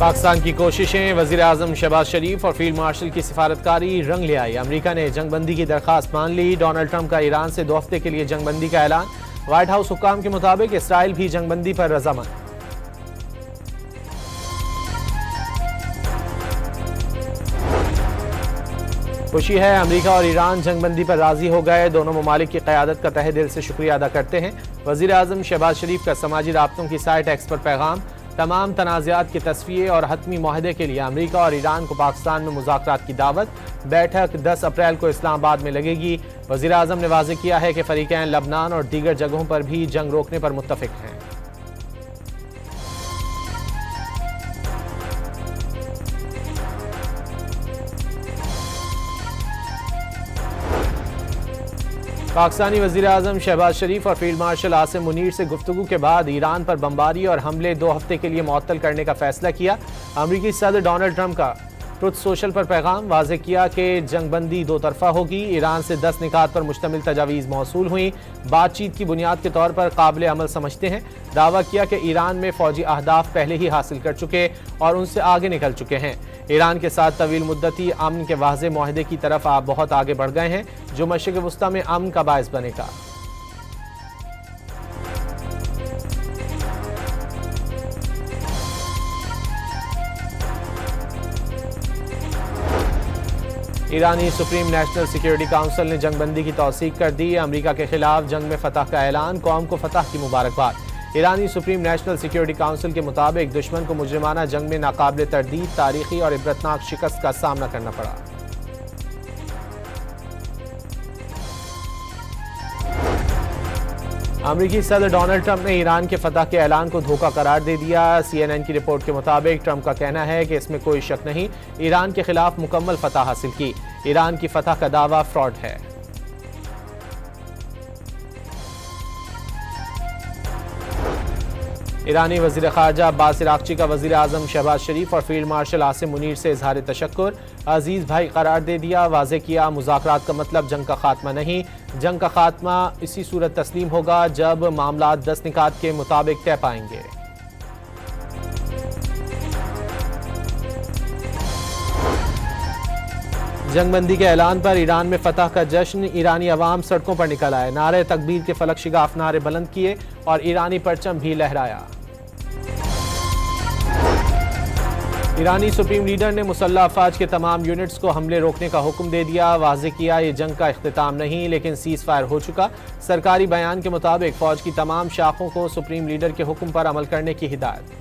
पाकिस्तान की कोशिशें, वज़ीर आज़म शहबाज शरीफ और फील्ड मार्शल की सिफारतकारी रंग ले आई। अमरीका ने जंगबंदी की दरख्वास्त मान ली। डोनाल्ड ट्रंप का ईरान से 2 हफ्ते के लिए जंगबंदी का ऐलान। व्हाइट हाउस हुक्काम के मुताबिक इसराइल भी जंगबंदी पर रजामंद। खुशी है, अमरीका और ईरान जंगबंदी पर राजी हो गए। दोनों ममालिक की क़यादत का तहे दिल से शुक्रिया अदा करते हैं। वज़ीर आज़म शहबाज शरीफ का समाजी राब्तों की साइट एक्स पर पैगाम। तमाम तनाज़ात के तस्फ़िये और हतमी माहदे के लिए अमरीका और ईरान को पाकिस्तान में मुज़ाकरात की दावत। बैठक 10 अप्रैल को इस्लामाबाद में लगेगी। वज़ीर आज़म ने वाज़ेह किया है कि फ़रीक़ैन लबनान और दीगर जगहों पर भी जंग रोकने पर मुत्तफ़िक हैं। पाकिस्तानी वज़ीर आज़म शहबाज शरीफ और फील्ड मार्शल आसिम मुनीर से गुफ्तगू के बाद ईरान पर बमबारी और हमले 2 हफ्ते के लिए मुअत्तल करने का फैसला किया। अमरीकी सदर डोनाल्ड ट्रंप का ट्रुथ सोशल पर पैगाम। वाज़ेह किया कि जंगबंदी 2 तरफ़ा होगी। ईरान से 10 निकात पर मुश्तमिल तजावीज़ मौसूल हुई। बातचीत की बुनियाद के तौर पर काबिल अमल समझते हैं। दावा किया कि ईरान में फ़ौजी अहदाफ पहले ही हासिल कर चुके और उनसे आगे निकल चुके हैं। ईरान के साथ तवील मुद्दती अमन के वाज़ेह मुआहदे की तरफ आप बहुत आगे बढ़ गए हैं, जो मशरिक़ वुस्ता में अमन का बायस बनेगा। ईरानी सुप्रीम नेशनल सिक्योरिटी काउंसिल ने जंगबंदी की तौसीक कर दी। अमरीका के खिलाफ जंग में फतह का ऐलान। कौम को फतह की मुबारकबाद। ईरानी सुप्रीम नेशनल सिक्योरिटी काउंसिल के मुताबिक दुश्मन को मुजरिमाना जंग में नाकाबिल तरदीद, तारीखी और इबरतनाक शिकस्त का सामना करना पड़ा। अमरीकी सदर डोनाल्ड ट्रंप ने ईरान के फतह के ऐलान को धोखा करार दे दिया। CNN की रिपोर्ट के मुताबिक ट्रंप का कहना है कि इसमें कोई शक नहीं, ईरान के खिलाफ मुकम्मल फतह हासिल की। ईरान की फतह का दावा फ्रॉड है। ईरानी वज़ीर ख़ारजा अब्बास इराक़ची का वज़ीर आज़म शहबाज शरीफ और फील्ड मार्शल आसिम मुनीर से इज़हार तशक्कुर, अजीज़ भाई करार दे दिया। वाज़ेह किया, मुज़ाकरात का मतलब जंग का खात्मा नहीं, जंग का खात्मा इसी सूरत तस्लीम होगा जब मामला 10 निकात के मुताबिक तय पाएंगे। जंगबंदी के ऐलान पर ईरान में फतह का जश्न। ईरानी अवाम सड़कों पर निकल आए, नारे तकबीर के फलक शिगाफ नारे बुलंद किए और ईरानी परचम भी लहराया। ईरानी सुप्रीम लीडर ने मुसल्लह अफवाज के तमाम यूनिट्स को हमले रोकने का हुक्म दे दिया। वाज़ेह किया, ये जंग का इख्तिताम नहीं लेकिन सीज़ फायर हो चुका। सरकारी बयान के मुताबिक फौज की तमाम शाखों को सुप्रीम लीडर के हुक्म पर अमल करने की हिदायत।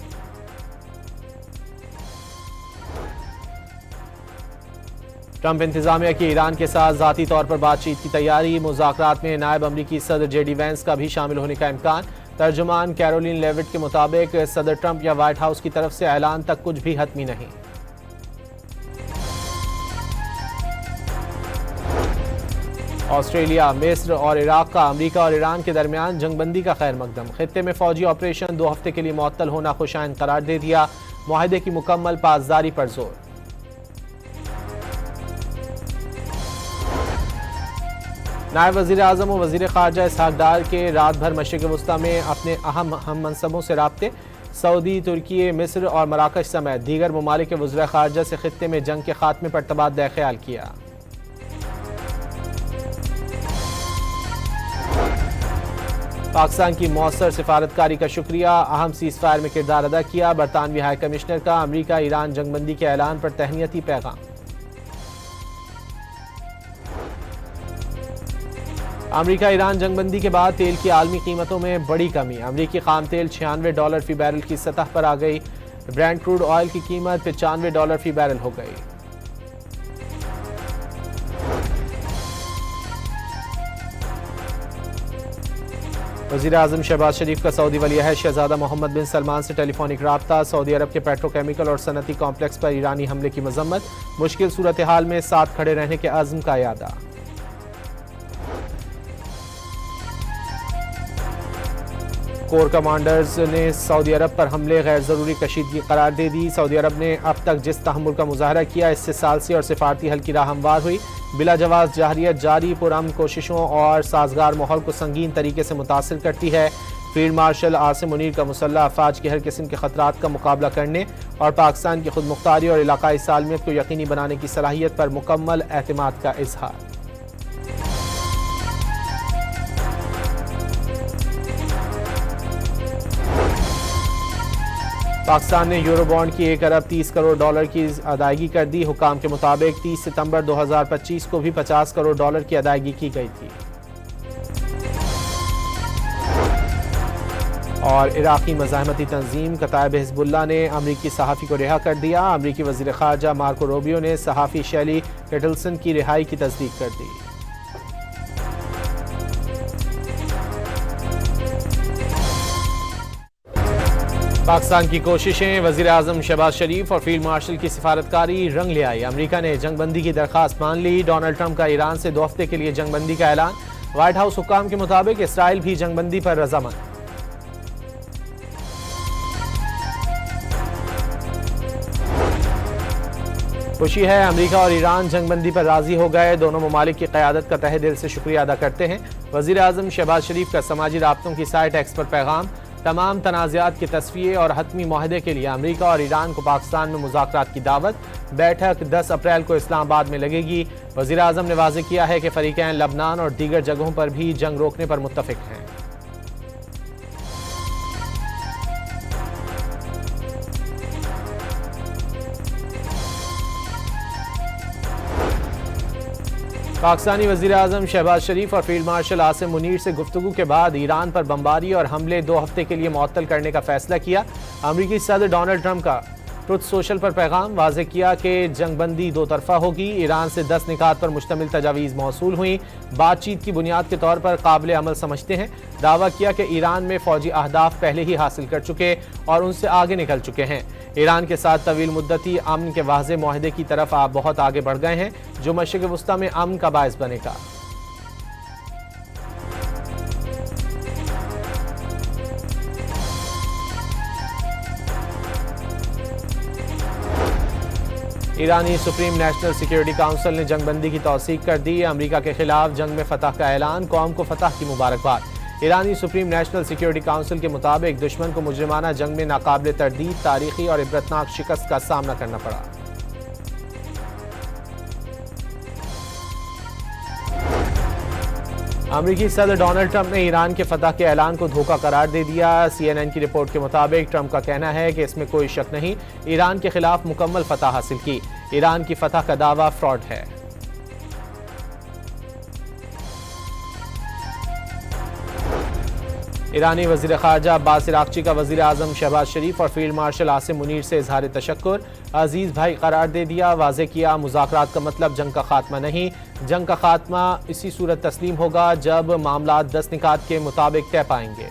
ट्रंप इंतजामिया की ईरान के साथ ज़ाती तौर पर बातचीत की तैयारी। मुज़ाकरात में नायब अमरीकी सदर JD वैंस का भी शामिल होने का इम्कान। तर्जुमान कैरोलिन लेविट के मुताबिक सदर ट्रंप या व्हाइट हाउस की तरफ से ऐलान तक कुछ भी हतमी नहीं। ऑस्ट्रेलिया, मिस्र और इराक का अमरीका और ईरान के दरमियान जंगबंदी का खैर मकदम। खित्ते में फौजी ऑपरेशन 2 हफ्ते के लिए मुअत्तल होना खुशाइन करार दे दिया। मुआहदे की मुकम्मल पासदारी पर जोर। नायब वज़ीर आज़म और वज़ीर ख़ारजा इसहाक़ डार के रात भर मशरिक़ वुस्ता में अपने अहम हम मनसबों से राब्ते। सऊदी, तुर्की, मिस्र और मराकश समेत दीगर ममालिक के वज़ीर ख़ारजा से खित्ते में जंग के खात्मे पर तबादला ख्याल किया। पाकिस्तान की मौसर सिफारतकारी का शुक्रिया। अहम सीज़ फायर में किरदार अदा किया। बरतानवी हाई कमिश्नर का अमरीका ईरान जंगबंदी के ऐलान पर तहनीती पैगाम। अमरीका ईरान जंगबंदी के बाद तेल की आलमी कीमतों में बड़ी कमी। अमरीकी खाम तेल $96 फी बैरल की सतह पर आ गई। ब्रेंट क्रूड ऑयल की कीमत $95 फी बैरल हो गई। वज़ीर आज़म शहबाज शरीफ का सऊदी वली-ए-अहद शहज़ादा मोहम्मद बिन सलमान से टेलीफोनिक राब्ता। सऊदी अरब के पेट्रोकेमिकल और सनती कॉम्प्लेक्स पर ईरानी हमले की मजम्मत। मुश्किल सूरत हाल में साथ खड़े रहने के अज़्म का यादा। कोर कमांडर्स ने सऊदी अरब पर हमले गैर ज़रूरी कशीदगी करार दे दी। सऊदी अरब ने अब तक जिस तहम्मुल का मुजाहरा किया, इससे सालसी और सिफारती हल की राह हमवार हुई। बिला जवाज़ जाहरियत जारी पुरअमन कोशिशों और साजगार माहौल को संगीन तरीके से मुतासिर करती है। फील्ड मार्शल आसिम मुनीर का मुसल्लह अफवाज की हर किस्म के खतरात का मुकाबला करने और पाकिस्तान की खुद मुख्तारी और इलाकाई सालमियत को यकीनी बनाने की सलाहियत पर मुकम्मल एतमाद का इजहार। पाकिस्तान ने यूरो बॉन्ड की 1 अरब 30 करोड़ डॉलर की अदायगी कर दी। हुकाम के मुताबिक 30 सितंबर 2025 को भी 50 करोड़ डॉलर की अदायगी की गई थी। और इराकी मज़ाहमती तंजीम कताइब हिज़्बुल्लाह ने अमरीकी सहाफ़ी को रिहा कर दिया। अमरीकी वज़ीर ख़ारजा मार्को रूबियो ने सहाफ़ी शैली केटलसन की रिहाई की तस्दीक कर दी। पाकिस्तान की कोशिशें, वज़ीर आज़म शहबाज शरीफ और फील्ड मार्शल की सिफारतकारी रंग ले आई। अमरीका ने जंगबंदी की दरख्वास्त मान ली। डोनाल्ड ट्रंप का ईरान से 2 हफ्ते के लिए जंगबंदी का ऐलान। व्हाइट हाउस हुक्काम के मुताबिक इसराइल भी जंगबंदी पर रजामंद। खुशी है, अमरीका और ईरान जंगबंदी पर राजी हो गए। दोनों ममालिक की क़यादत का तहे दिल से शुक्रिया अदा करते हैं। वज़ीर आज़म शहबाज शरीफ का समाजी राब्तों की साइट एक्स पर पैगाम। तमाम तनाज़ात के तस्वीये और हतमी मुआहदे के लिए अमरीका और ईरान को पाकिस्तान में मुज़ाकरात की दावत। बैठक 10 अप्रैल को इस्लामाबाद में लगेगी। वज़ीर आज़म ने वाज़ेह किया है कि फ़रीक़ैन लबनान और दीगर जगहों पर भी जंग रोकने पर मुत्तफ़िक हैं। पाकिस्तानी वज़ीर आज़म शहबाज शरीफ और फील्ड मार्शल आसिम मुनीर से गुफ्तगू के बाद ईरान पर बमबारी और हमले 2 हफ्ते के लिए मुअत्तल करने का फैसला किया। अमरीकी सदर डोनाल्ड ट्रंप का ट्रुथ सोशल पर पैगाम। वाज़ेह किया कि जंगबंदी 2 तरफ़ा होगी। ईरान से 10 निकात पर मुश्तमिल तजावीज़ मौसूल हुई। बातचीत की बुनियाद के तौर पर काबिल अमल समझते हैं। दावा किया कि ईरान में फ़ौजी अहदाफ पहले ही हासिल कर चुके और उनसे आगे निकल चुके हैं। ईरान के साथ तवील मुद्दती अमन के वाज़ेह मुआहदे की तरफ आप बहुत आगे बढ़ गए हैं, जो मशरिक़ वस्ता में अमन का बायस बनेगा। ईरानी सुप्रीम नेशनल सिक्योरिटी काउंसिल ने जंगबंदी की तौसीक कर दी। अमरीका के खिलाफ जंग में फतह का ऐलान। कौम को फतह की मुबारकबाद। ईरानी सुप्रीम नेशनल सिक्योरिटी काउंसिल के मुताबिक दुश्मन को मुजरिमाना जंग में नाकाबिल तरदीद, तारीखी और इबरतनाक शिकस्त का सामना करना पड़ा। अमरीकी सदर डोनाल्ड ट्रंप ने ईरान के फतह के ऐलान को धोखा करार दे दिया। CNN की रिपोर्ट के मुताबिक ट्रंप का कहना है कि इसमें कोई शक नहीं, ईरान के खिलाफ मुकम्मल फतह हासिल की। ईरान की फतह का दावा फ्रॉड है। ईरानी वज़ीर ख़ारजा अब्बास इराक़ची का वज़ीर आज़म शहबाज शरीफ और फील्ड मार्शल आसिम मुनीर से इज़हार तशक्कुर, अजीज़ भाई करार दे दिया। वाज़ेह किया, मुज़ाकरात का मतलब जंग का खात्मा नहीं, जंग का खात्मा इसी सूरत तस्लीम होगा जब मामला 10 निकात के मुताबिक तय पाएंगे।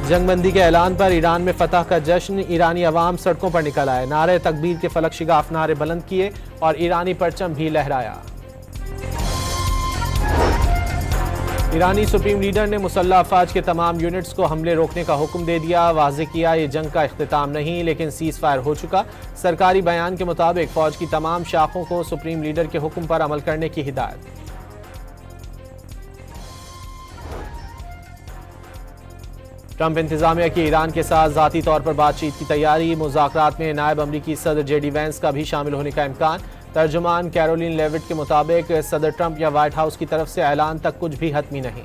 जंगबंदी के ऐलान पर ईरान में फतह का जश्न। ईरानी अवाम सड़कों पर निकल आए, नारे तकबीर के फलक शिगाफ नारे बुलंद किए और ईरानी परचम भी लहराया। ईरानी सुप्रीम लीडर ने मुसल्लह अफवाज के तमाम यूनिट्स को हमले रोकने का हुक्म दे दिया। वाज़ेह किया, ये जंग का इख्तिताम नहीं लेकिन सीज़ फायर हो चुका। सरकारी बयान के मुताबिक फौज की तमाम शाखों को सुप्रीम लीडर के हुक्म पर अमल करने की हिदायत। ट्रंप इंतजामिया की ईरान के साथ ज़ाती तौर पर बातचीत की तैयारी। मुज़ाकरात में नायब अमरीकी सदर JD वैंस का भी शामिल होने का इम्कान। तर्जुमान कैरोलिन लेविट के मुताबिक सदर ट्रंप या व्हाइट हाउस की तरफ से ऐलान तक कुछ भी हतमी नहीं।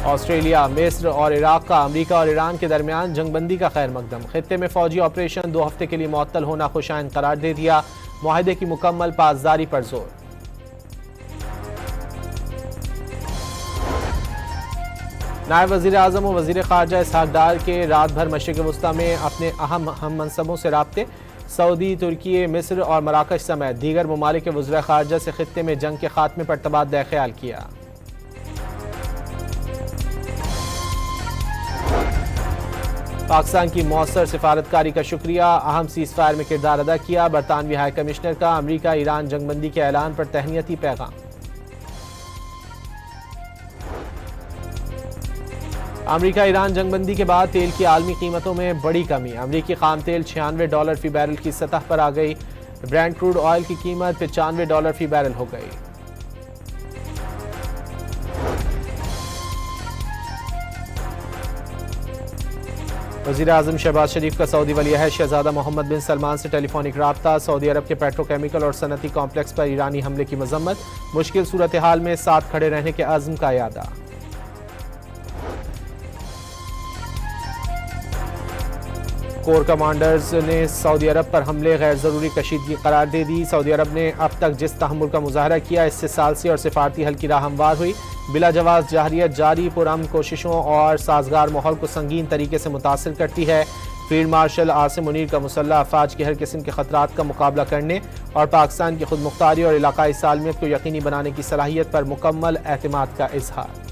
ऑस्ट्रेलिया, मिस्र और इराक का अमरीका और ईरान के दरमियान जंगबंदी का खैर मकदम। खित्ते में फौजी ऑपरेशन 2 हफ्ते के लिए मुअत्तल होना खुशाइन करार दे दिया। मुआहदे की मुकम्मल पासदारी पर जोर। नायब वज़ीर आज़म और वज़ीर ख़ारजा इसहाक़ डार के रात भर मशरिक़ वस्ता में अपने अहम हम मनसबों से राब्ते। सऊदी, तुर्की, मिस्र और मराकश समेत दीगर ममालिक के वज़ीर ख़ारजा से खित्ते में जंग के खात्मे पर तबादला ख्याल किया। पाकिस्तान की मौसर सिफारतकारी का शुक्रिया, अहम सीज़ फायर में किरदार अदा किया। बरतानवी हाई कमिश्नर का अमरीका ईरान जंगबंदी के ऐलान पर तहनीती पैगाम। अमेरिका ईरान जंगबंदी के बाद तेल की आलमी कीमतों में बड़ी कमी। अमेरिकी खाम तेल $96 फी बैरल की सतह पर आ गई। ब्रेंट क्रूड ऑयल की कीमत $95 फी बैरल हो गई। वज़ीर-ए-आज़म शहबाज शरीफ का सऊदी वली-अहद शहजादा मोहम्मद बिन सलमान से टेलीफोनिक राब्ता। सऊदी अरब के पेट्रोकेमिकल और सनती कॉम्प्लेक्स पर ईरानी हमले की मजम्मत। मुश्किल सूरत हाल में साथ खड़े रहने के अज़्म का यादा। कोर कमांडर्स ने सऊदी अरब पर हमले गैर ज़रूरी कशीदगी करार दे दी। सऊदी अरब ने अब तक जिस तहम्मुल का मुजाहरा किया, इससे सालसी और सिफारती हल की राह हमवार हुई। बिला जवाज़ जारियत जारी पुरअमन कोशिशों और साजगार माहौल को संगीन तरीके से मुतासिर करती है। फील्ड मार्शल आसिम मुनीर का मुसल्लह अफवाज की हर किस्म के खतरात का मुकाबला करने और पाकिस्तान की खुद मुख्तारी और इलाकाई सालमियत को यकीनी बनाने की सलाहियत पर मुकम्मल एतमाद का इजहार।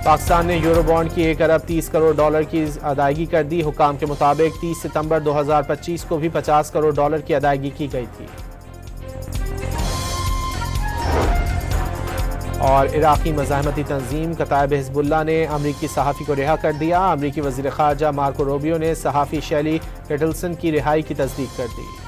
पाकिस्तान ने यूरो बॉन्ड की $1 अरब 30 करोड़ की अदायगी कर दी। हुकाम के मुताबिक 30 सितंबर 2025 को भी $50 करोड़ की अदायगी की गई थी। और इराकी मज़ाहमती तंजीम कताइब हिज़्बुल्लाह ने अमरीकी सहाफ़ी को रिहा कर दिया। अमरीकी वज़ीर ख़ारजा मार्को रूबियो ने सहाफ़ी शैली पेटल्सन की रिहाई की तस्दीक कर दी।